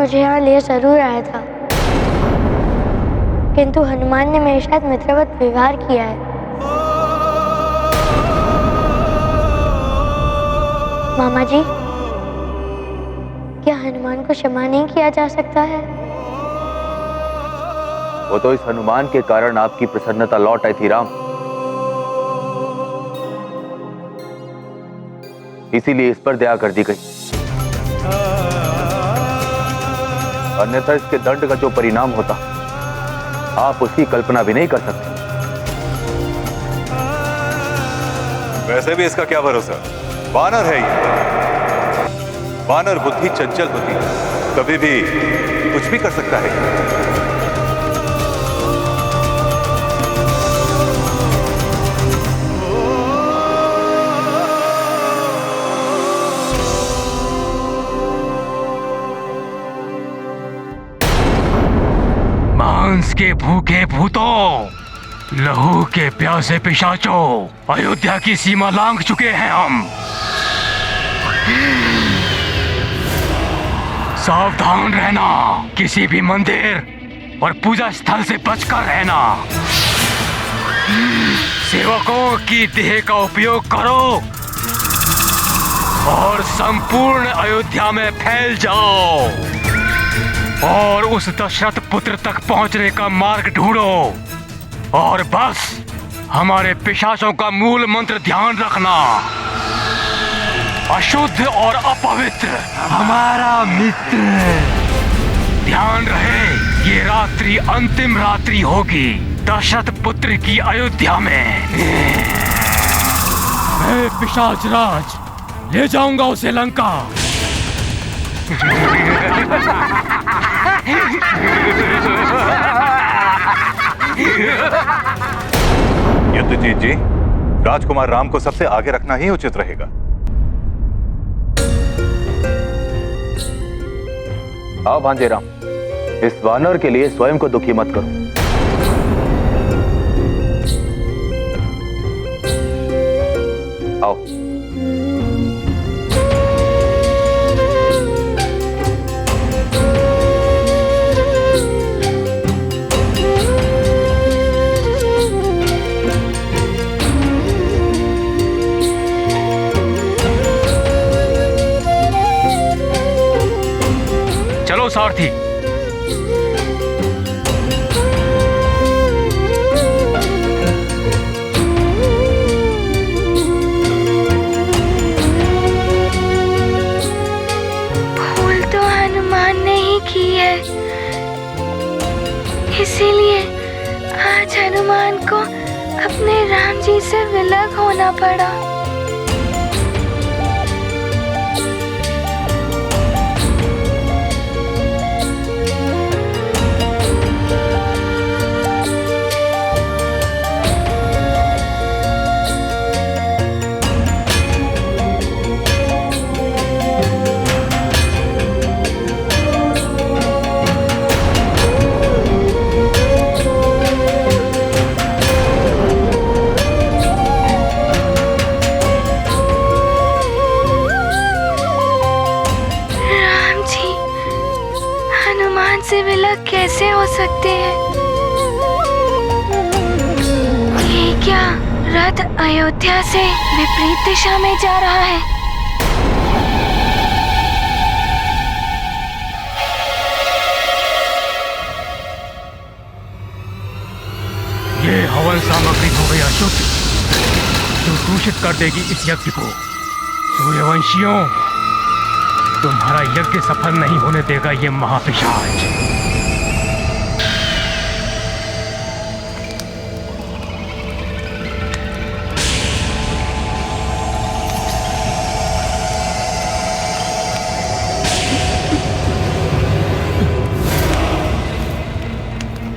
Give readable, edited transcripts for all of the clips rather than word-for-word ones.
मुझे यहाँ ले जरूर आया था, किंतु हनुमान ने मेरे साथ मित्रवत व्यवहार किया है। मामा जी, क्या हनुमान को क्षमा नहीं किया जा सकता है? वो तो इस हनुमान के कारण आपकी प्रसन्नता लौट आई थी राम, इसीलिए इस पर दया कर दी गई। अन्यथा इसके दंड का जो परिणाम होता आप उसकी कल्पना भी नहीं कर सकते। वैसे भी इसका क्या भरोसा, वानर है ये। वानर बुद्धि चंचल होती है, कभी भी कुछ भी कर सकता है। मांस के भूखे भूतों, लहू के प्यासे पिशाचों, अयोध्या की सीमा लांघ चुके हैं हम। सावधान रहना, किसी भी मंदिर और पूजा स्थल से बचकर रहना। सेवकों की देह का उपयोग करो और संपूर्ण अयोध्या में फैल जाओ और उस दशरथ पुत्र तक पहुंचने का मार्ग ढूंढो। और बस हमारे पिशाचों का मूल मंत्र ध्यान रखना, अशुद्ध और अपवित्र हमारा मित्र। ध्यान रहे, ये रात्रि अंतिम रात्रि होगी दशरथ पुत्र की अयोध्या में। मैं पिशाच राज ले जाऊंगा उसे लंका। युद्धजीत जी, राजकुमार राम को सबसे आगे रखना ही उचित रहेगा। आओ भांजे राम, इस वानर के लिए स्वयं को दुखी मत करो। आओ। चलो सारथी। भूल तो हनुमान ने ही की है, इसीलिए आज हनुमान को अपने राम जी से विलग होना पड़ा। से विलग कैसे हो सकते हैं? ये क्या रथ अयोध्या से विपरीत दिशा में जा रहा है? ये हवन सामग्री हो गई अशुद्ध, जो दूषित कर देगी इस यज्ञ को। सूर्यवंशियों, तुम्हारा यज्ञ सफल नहीं होने देगा ये महापिशाच।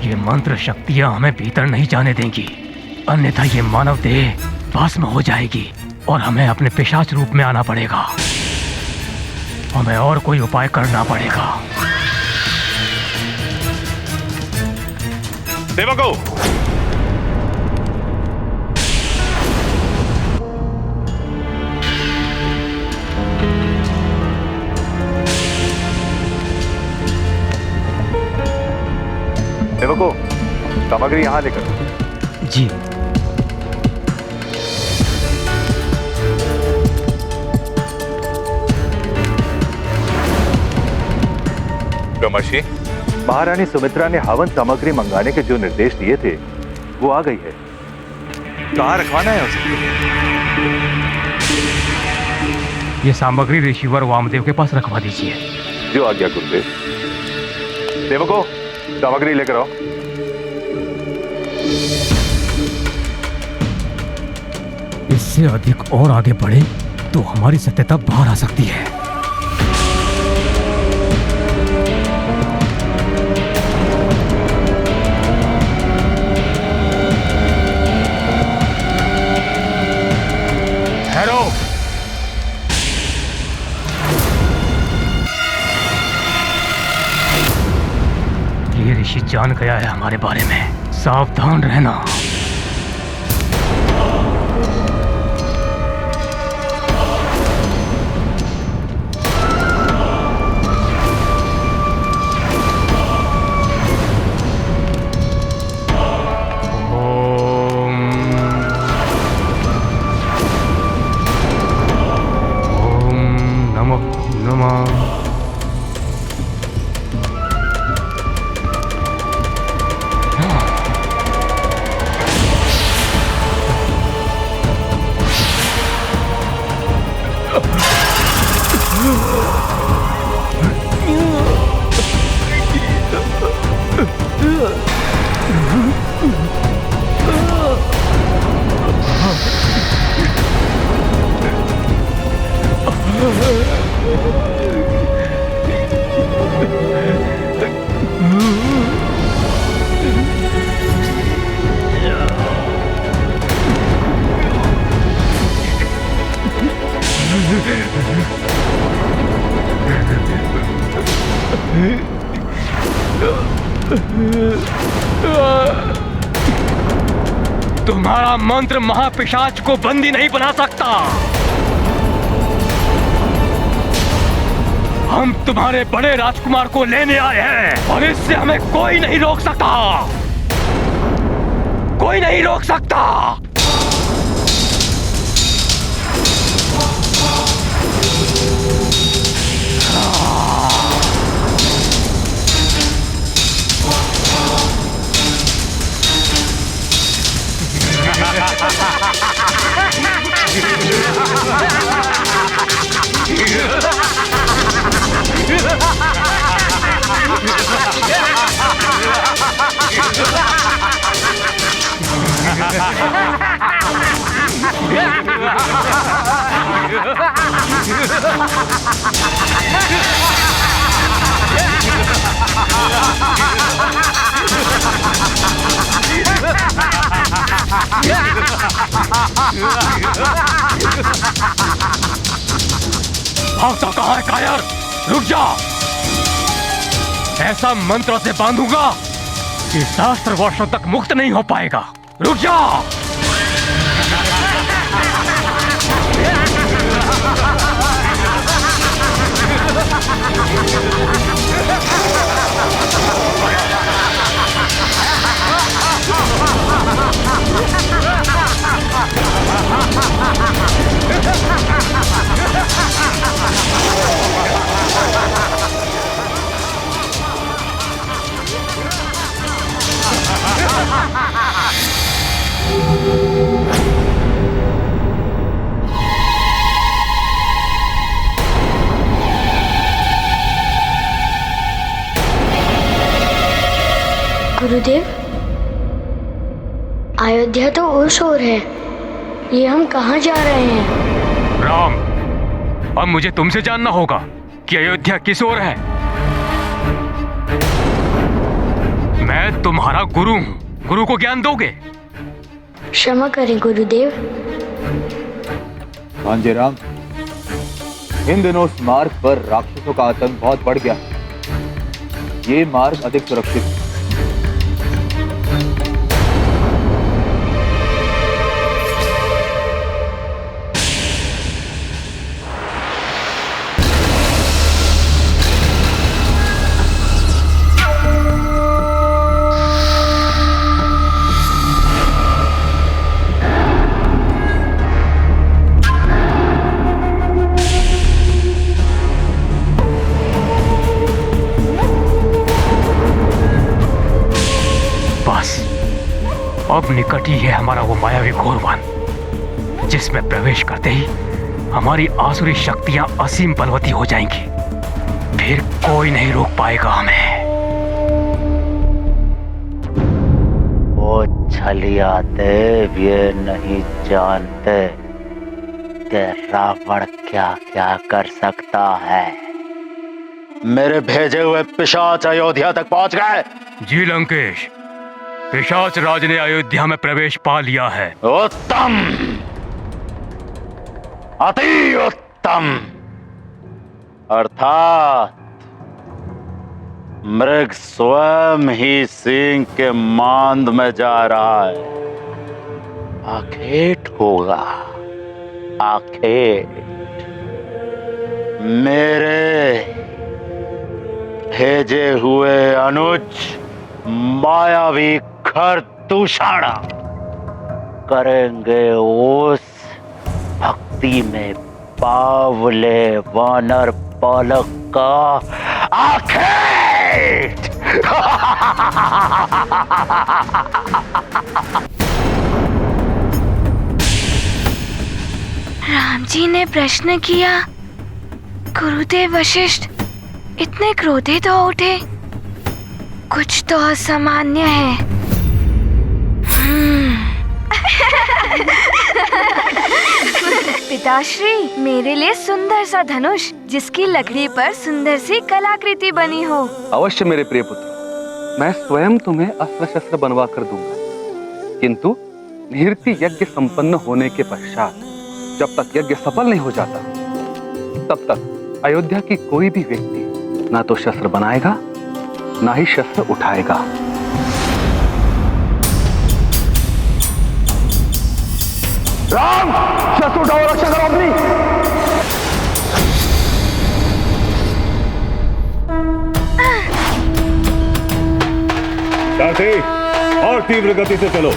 ये मंत्र शक्तियां हमें भीतर नहीं जाने देंगी, अन्यथा ये मानव देह भस्म हो जाएगी और हमें अपने पिशाच रूप में आना पड़ेगा। हमें और कोई उपाय करना पड़ेगा। सेवकों, सेवकों, सामग्री यहां लेकर। जी। ब्रह्मर्षि, महारानी सुमित्रा ने हवन सामग्री मंगाने के जो निर्देश दिए थे वो आ गई है। कहाँ रखवाना है उसे? ये सामग्री ऋषिवर वामदेव के पास रखवा दीजिए। जो आज्ञा गुरुदेव। सेवकों, सामग्री लेकर आओ। इससे अधिक और आगे बढ़े तो हमारी सत्यता बाहर आ सकती है। ये ऋषि जान गया है हमारे बारे में, सावधान रहना। ओम नमः नमः। तुम्हारा मंत्र महापिशाच को बंदी नहीं बना सकता। हम तुम्हारे बड़े राजकुमार को लेने आए हैं और इससे हमें कोई नहीं रोक सकता, कोई नहीं रोक सकता। भागता कहाँ है कायर? रुक जा। ऐसा मंत्र से बांधूंगा कि सहस्त्र वर्षों तक मुक्त नहीं हो पाएगा। रुक जा। गुरुदेव, अयोध्या तो उस ओर है, ये हम कहाँ जा रहे हैं? राम, अब मुझे तुमसे जानना होगा कि अयोध्या किस ओर है। मैं तुम्हारा गुरु हूँ, गुरु को ज्ञान दोगे? क्षमा करें गुरुदेव। भांजे राम, इन दिनों उस मार्ग पर राक्षसों का आतंक बहुत बढ़ गया। ये मार्ग अधिक सुरक्षित है। अब निकट ही है हमारा वो मायावी घोरवन, जिसमें प्रवेश करते ही हमारी आसुरी शक्तियां असीम बलवती हो जाएंगी। फिर कोई नहीं रोक पाएगा हमें। वो छलिया देव ये नहीं जानते कि रावण क्या क्या कर सकता है। मेरे भेजे हुए पिशाच अयोध्या तक पहुंच गए। जी लंकेश, पिशाच राज ने अयोध्या में प्रवेश पा लिया है। उत्तम, अति उत्तम। अर्थात मृग स्वयं ही सिंह के मांद में जा रहा है। आखेट होगा, आखेट। मेरे भेजे हुए अनुज मायावी खरदूषण करेंगे उस भक्ति में बावले वानर बालक का आखेट। राम जी ने प्रश्न किया। गुरुदेव वशिष्ठ इतने क्रोधित हो उठे। कुछ तो असामान्य है। पिताश्री, मेरे लिए सुंदर सा धनुष जिसकी लकड़ी पर सुंदर सी कलाकृति बनी हो। अवश्य मेरे प्रिय पुत्र, मैं स्वयं तुम्हें अस्त्र शस्त्र बनवा कर दूंगा। किंतु निहृति यज्ञ संपन्न होने के पश्चात जब तक यज्ञ सफल नहीं हो जाता, तब तक अयोध्या की कोई भी व्यक्ति ना तो शस्त्र बनाएगा ना ही शस्त्र उठाएगा। राम, शस्त्र उठाओ, रक्षा करो अपनी। साथी, और तीव्र गति से चलो।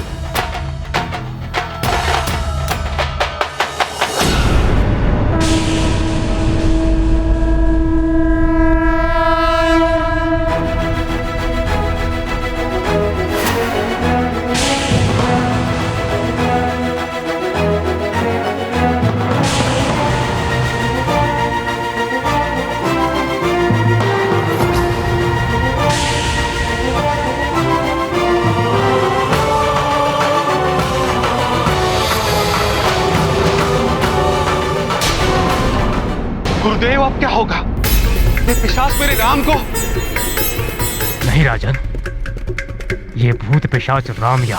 गुरुदेव, अब क्या होगा? ये पिशाच मेरे राम को। नहीं राजन, ये भूत पिशाच राम या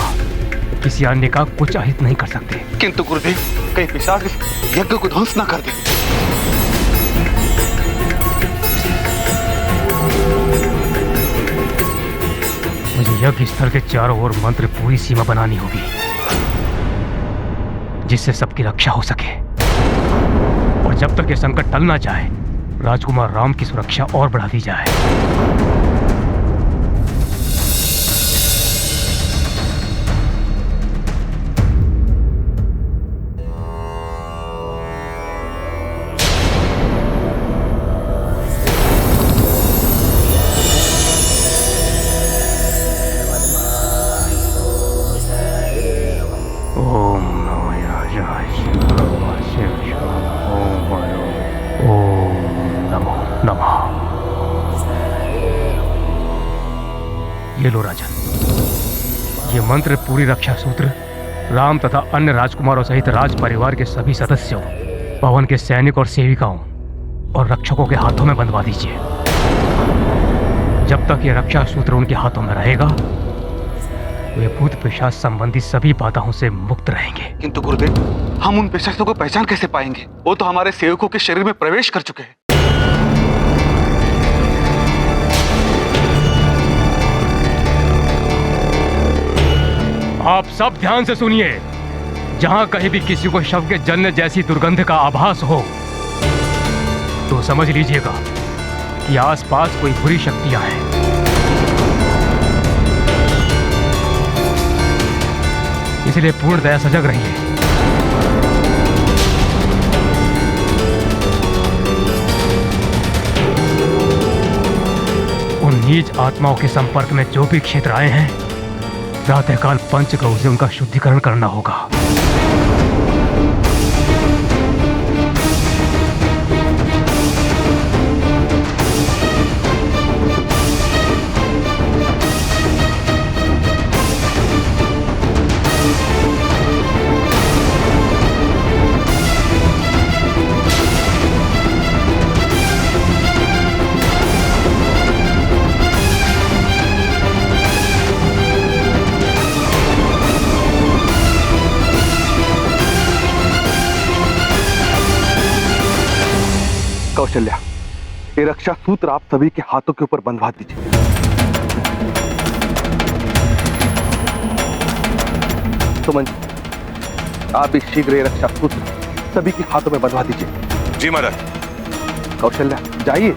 किसी अन्य का कुछ अहित नहीं कर सकते। किंतु गुरुदेव, कहीं पिशाच इस यज्ञ को ध्वंस ना कर दे। मुझे यज्ञ स्थल के चारों ओर मंत्र पूरी सीमा बनानी होगी, जिससे सबकी रक्षा हो सके। और जब तक ये संकट टल ना जाए, राजकुमार राम की सुरक्षा और बढ़ा दी जाए। ये लो राजन, ये मंत्र पूरी रक्षा सूत्र राम तथा अन्य राजकुमारों सहित राज परिवार के सभी सदस्यों, पवन के सैनिक और सेविकाओं और रक्षकों के हाथों में बंधवा दीजिए। जब तक ये रक्षा सूत्र उनके हाथों में रहेगा, वे भूत पिशाच संबंधी सभी बाधाओं से मुक्त रहेंगे। किंतु गुरुदेव, हम उन पिशाचों को पहचान कैसे पाएंगे? वो तो हमारे सेवकों के शरीर में प्रवेश कर चुके हैं। आप सब ध्यान से सुनिए। जहां कहीं भी किसी को शव के जलने जैसी दुर्गंध का आभास हो, तो समझ लीजिएगा कि आसपास कोई बुरी शक्तियां हैं। इसलिए पूर्णतया सजग रहिए। उन नीच आत्माओं के संपर्क में जो भी क्षेत्र आए हैं, प्रातःकाल पंचगौ से उनका शुद्धिकरण करना होगा। कौशल्या, ये रक्षा सूत्र आप सभी के हाथों के ऊपर बंधवा दीजिए। सुमन जी, आप भी शीघ्र ये रक्षा सूत्र सभी के हाथों में बंधवा दीजिए। जी महाराज। कौशल्या, जाइए।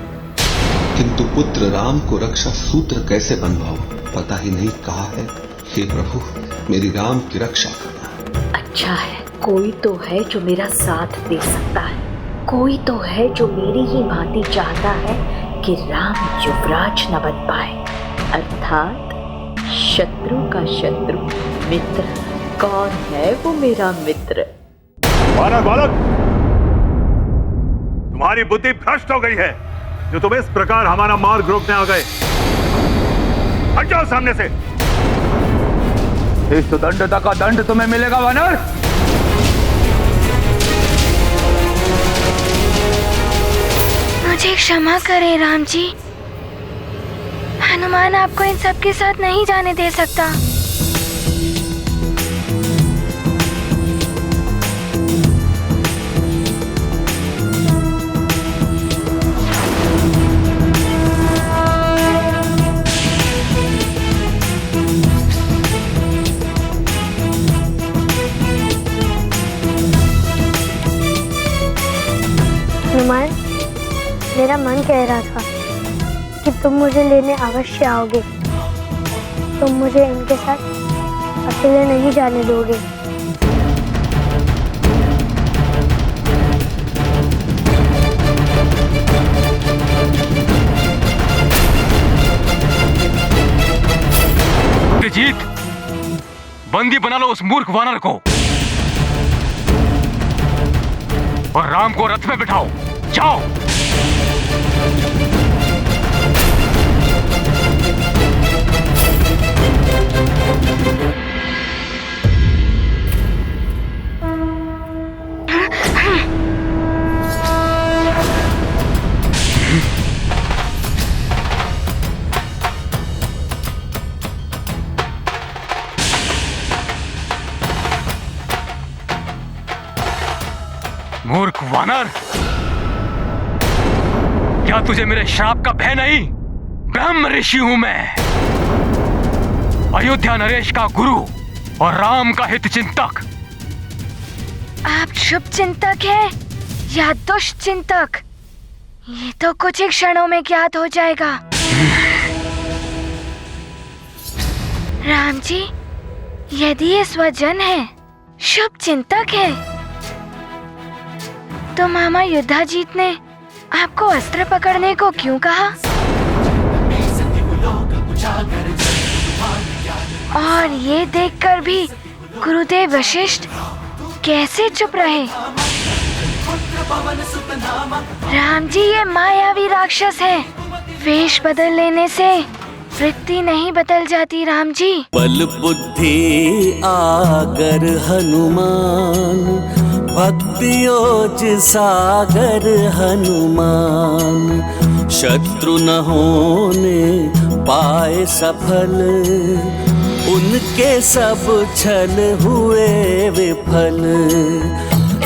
किंतु पुत्र राम को रक्षा सूत्र कैसे बंधवाऊं, पता ही नहीं कहा है। हे प्रभु, मेरी राम की रक्षा करना। अच्छा है, कोई तो है जो मेरा साथ दे सकता है, कोई तो है जो मेरी ही भांति चाहता है कि राम युवराज न बन पाए, अर्थात शत्रु का शत्रु मित्र। कौन है वो मेरा मित्र? बालक बालक, तुम्हारी बुद्धि भ्रष्ट हो गई है जो तुम इस प्रकार हमारा मार्ग रोकने आ गए। हट जाओ सामने से। इस दंडता का दंड तुम्हें मिलेगा वानर। मुझे क्षमा करें राम जी, हनुमान आपको इन सब के साथ नहीं जाने दे सकता। हनुमान, मेरा मन कह रहा था कि तुम मुझे लेने अवश्य आओगे। तुम मुझे इनके साथ अकेले नहीं जाने दोगे। जीत, बंदी बना लो उस मूर्ख वानर को और राम को रथ में बिठाओ। जाओ। मूर्ख वानर, क्या तुझे मेरे श्राप का भय नहीं? ब्रह्म ऋषि हूं मैं, अयोध्या नरेश का गुरु और राम का हित चिंतक। आप शुभ चिंतक हैं या दुष्ट चिंतक, ये तो कुछ ही क्षणों में ज्ञात हो जाएगा। राम जी, यदि ये स्वजन है, शुभ चिंतक है, तो मामा युद्धाजीत ने आपको अस्त्र पकड़ने को क्यों कहा? और ये देखकर भी गुरुदेव वशिष्ठ कैसे चुप रहे? राम जी, ये मायावी राक्षस है। वेश बदल लेने से वृत्ति नहीं बदल जाती राम जी। बल बुद्धि आगर हनुमान, भक्तियोज सागर हनुमान। शत्रु न होने पाए सफल, उनके सब छल हुए विफल।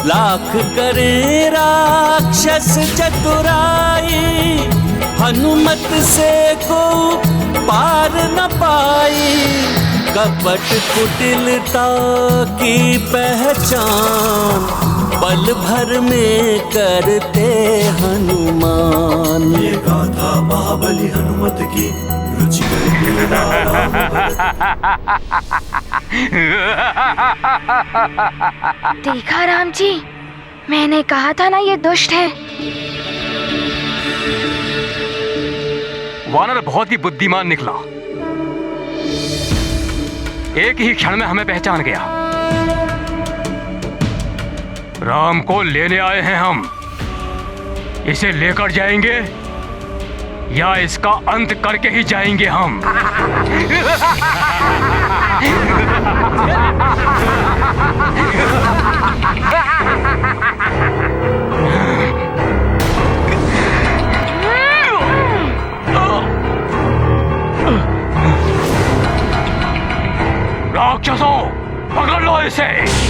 लाख करे राक्षस चतुराई, हनुमत से को पार न पाई। कपट कुटिलता की पहचान, पल भर में करते हनुमान। ये गाथा महाबली हनुमत की रुचिकर देखा राम जी, मैंने कहा था ना ये दुष्ट है। वानर बहुत ही बुद्धिमान निकला। एक ही क्षण में हमें पहचान गया। राम को लेने आए हैं हम। इसे लेकर जाएंगे या इसका अंत करके ही जाएंगे हम। राक्षसों, पकड़ लो इसे।